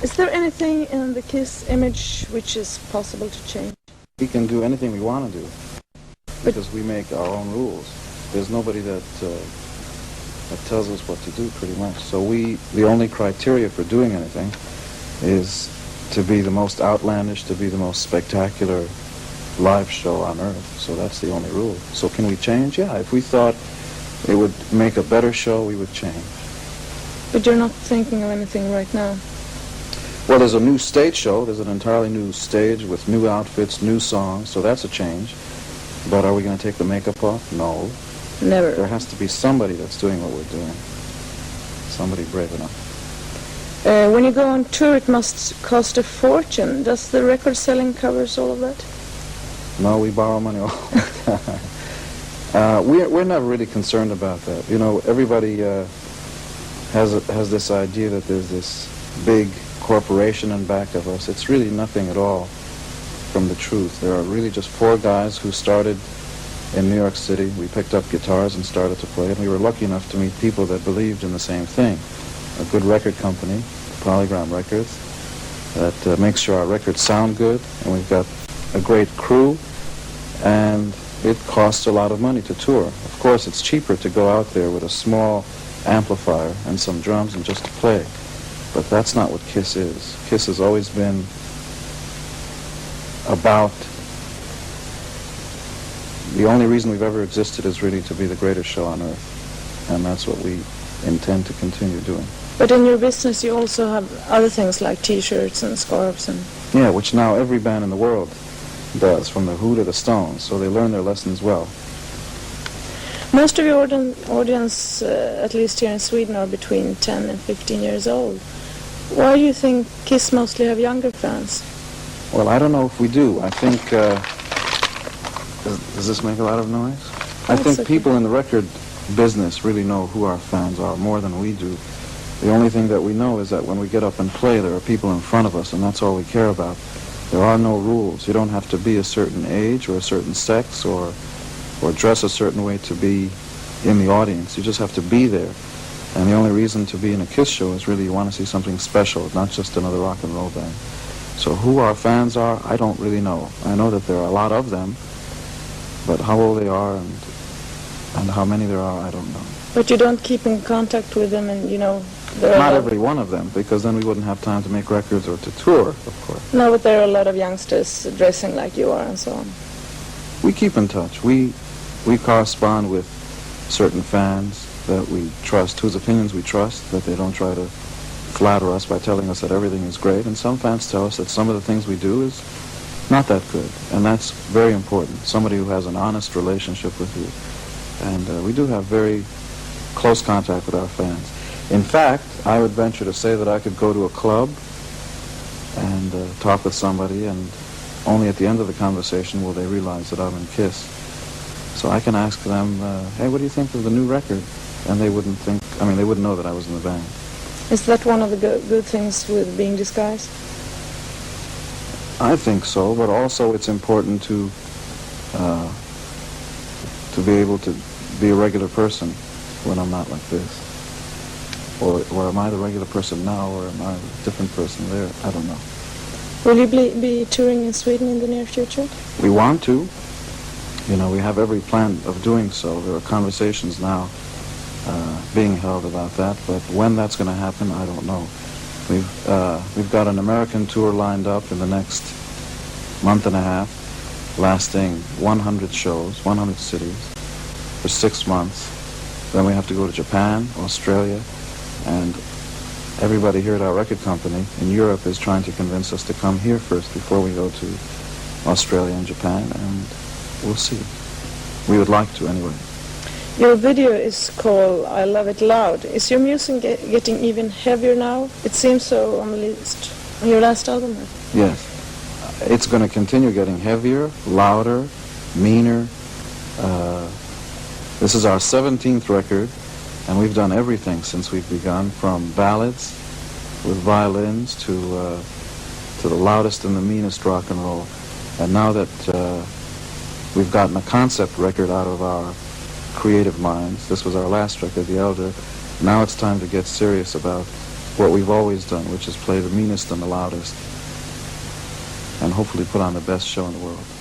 Is there anything in the Kiss image which is possible to change? We can do anything we want to do because we make our own rules. There's nobody that tells us what to do, pretty much. So the only criteria for doing anything is to be the most outlandish, to be the most spectacular live show on earth. So that's the only rule. So can we change? Yeah, if we thought it would make a better show, we would change. But you're not thinking of anything right now? Well, there's a new stage show. There's an entirely new stage with new outfits, new songs, so that's a change. But are we going to take the makeup off? No. Never. There has to be somebody that's doing what we're doing. Somebody brave enough. When you go on tour, it must cost a fortune. Does the record selling covers all of that? No, we borrow money all the time. We're not really concerned about that. You know, everybody has this idea that there's this big corporation in back of us. It's really nothing at all from the truth. There are really just four guys who started in New York City. We picked up guitars and started to play, and we were lucky enough to meet people that believed in the same thing. A good record company, Polygram Records, that makes sure our records sound good, and we've got a great crew, and it costs a lot of money to tour. Of course, it's cheaper to go out there with a small amplifier and some drums and just to play. But that's not what Kiss is. Kiss has always been about, the only reason we've ever existed is really to be the greatest show on earth. And that's what we intend to continue doing. But in your business you also have other things like T-shirts and scarves and... Yeah, which now every band in the world does, from the Who to the Stones, so they learn their lessons well. Most of your audience, at least here in Sweden, are between 10 and 15 years old. Why do you think Kiss mostly have younger fans? Well, I don't know if we do. I think, does this make a lot of noise? I think okay. People in the record business really know who our fans are more than we do. The only thing that we know is that when we get up and play, there are people in front of us, and that's all we care about. There are no rules. You don't have to be a certain age or a certain sex or dress a certain way to be in the audience. You just have to be there. And the only reason to be in a Kiss show is really you want to see something special, not just another rock and roll band. So who our fans are, I don't really know. I know that there are a lot of them, but how old they are and how many there are, I don't know. But you don't keep in contact with them and, you know... Not every one of them, because then we wouldn't have time to make records or to tour, of course. No, but there are a lot of youngsters dressing like you are and so on. We keep in touch. We correspond with certain fans that we trust, whose opinions we trust, that they don't try to flatter us by telling us that everything is great. And some fans tell us that some of the things we do is not that good. And that's very important, somebody who has an honest relationship with you. And we do have very close contact with our fans. In fact, I would venture to say that I could go to a club and talk with somebody, and only at the end of the conversation will they realize that I'm in Kiss. So I can ask them, hey, what do you think of the new record? And they wouldn't think, they wouldn't know that I was in the band. Is that one of the good things with being disguised? I think so, but also it's important to be able to be a regular person when I'm not like this. Or am I the regular person now, or am I a different person there? I don't know. Will you be touring in Sweden in the near future? We want to. You know, we have every plan of doing so. There are conversations now being held about that, but when that's going to happen, I don't know. We've got an American tour lined up in the next month and a half, lasting 100 shows, 100 cities, for 6 months. Then we have to go to Japan, Australia, and everybody here at our record company in Europe is trying to convince us to come here first before we go to Australia and Japan, and we'll see. We would like to anyway. Your video is called I Love It Loud. Is your music getting even heavier now? It seems so on your last album. Yes. It's going to continue getting heavier, louder, meaner. This is our 17th record, and we've done everything since we've begun, from ballads with violins to the loudest and the meanest rock and roll. And now that we've gotten a concept record out of our creative minds, this was our last record, The Elder, now it's time to get serious about what we've always done, which is play the meanest and the loudest, and hopefully put on the best show in the world.